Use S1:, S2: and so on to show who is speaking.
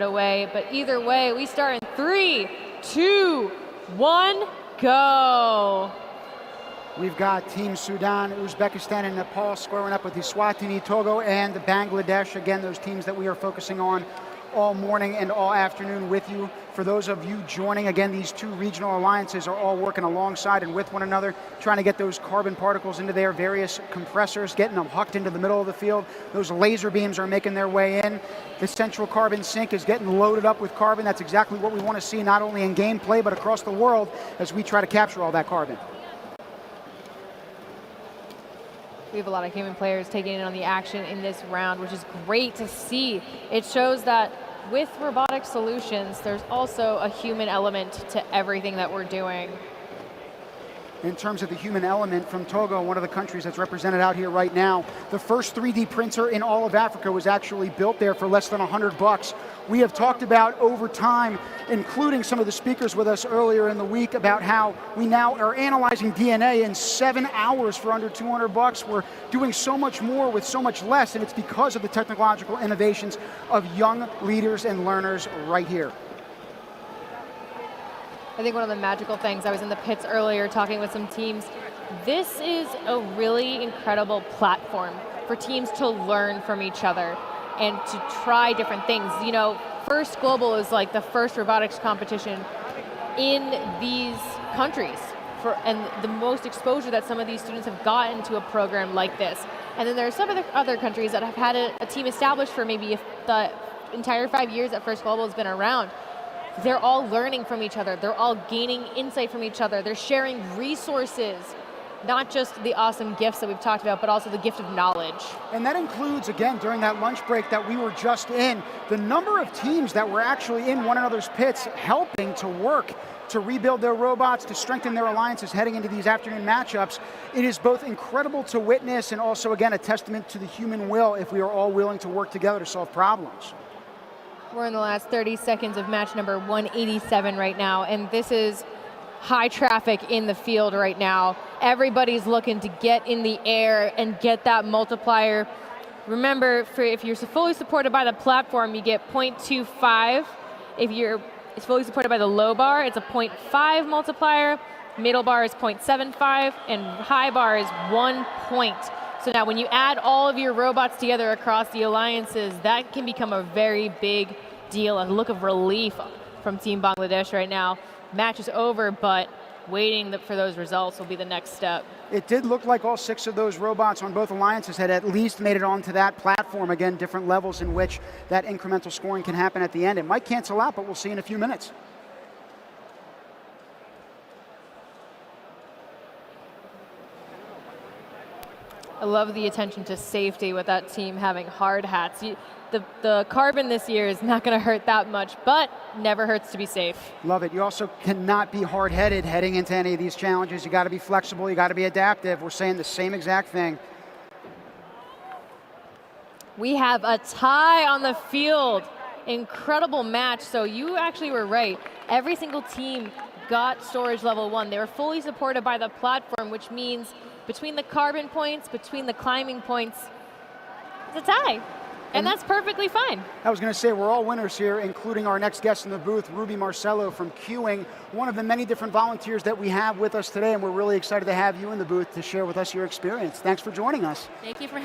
S1: away, but either way, we start in 3, 2, 1, go.
S2: We've got Team Sudan, Uzbekistan, and Nepal squaring up with the Eswatini, Togo, and the Bangladesh. Again, those teams that we are focusing on all morning and all afternoon with you. For those of you joining, again, these two regional alliances are all working alongside and with one another, trying to get those carbon particles into their various compressors, getting them hucked into the middle of the field. Those laser beams are making their way in. The central carbon sink is getting loaded up with carbon. That's exactly what we want to see, not only in gameplay, but across the world as we try to capture all that carbon.
S1: We have a lot of human players taking in on the action in this round, which is great to see. It shows that with robotic solutions, there's also a human element to everything that we're doing.
S2: In terms of the human element, from Togo, one of the countries that's represented out here right now, the first 3D printer in all of Africa was actually built there for less than $100. We have talked about over time, including some of the speakers with us earlier in the week, about how we now are analyzing DNA in 7 hours for under $200. We're doing so much more with so much less, and it's because of the technological innovations of young leaders and learners right here.
S1: I think one of the magical things, I was in the pits earlier talking with some teams, this is a really incredible platform for teams to learn from each other and to try different things. You know, First Global is like the first robotics competition in these countries, and the most exposure that some of these students have gotten to a program like this. And then there are some other countries that have had a team established for maybe if the entire 5 years that First Global has been around. They're all learning from each other. They're all gaining insight from each other. They're sharing resources, not just the awesome gifts that we've talked about, but also the gift of knowledge.
S2: And that includes, again, during that lunch break that we were just in, the number of teams that were actually in one another's pits helping to work to rebuild their robots, to strengthen their alliances heading into these afternoon matchups. It is both incredible to witness and also, again, a testament to the human will if we are all willing to work together to solve problems.
S1: We're in the last 30 seconds of match number 187 right now, and this is high traffic in the field right now. Everybody's looking to get in the air and get that multiplier. Remember, if you're fully supported by the platform, you get 0.25. If it's fully supported by the low bar, it's a 0.5 multiplier. Middle bar is 0.75, and high bar is 1 point. So now when you add all of your robots together across the alliances, that can become a very big deal, a look of relief from Team Bangladesh right now. Match is over, but waiting for those results will be the next step.
S2: It did look like all 6 of those robots on both alliances had at least made it onto that platform. Again, different levels in which that incremental scoring can happen at the end. It might cancel out, but we'll see in a few minutes.
S1: I love the attention to safety with that team having hard hats. The carbon this year is not going to hurt that much, but never hurts to be safe.
S2: Love it. You also cannot be hard-headed heading into any of these challenges. You got to be flexible. You got to be adaptive. We're saying the same exact thing.
S1: We have a tie on the field. Incredible match. So you actually were right. Every single team got storage level 1. They were fully supported by the platform, which means between the carbon points, between the climbing points, it's a tie. And that's perfectly fine.
S2: I was going to say, we're all winners here, including our next guest in the booth, Ruby Marcello from Queuing, one of the many different volunteers that we have with us today, and we're really excited to have you in the booth to share with us your experience. Thanks for joining us.
S1: Thank you for having me.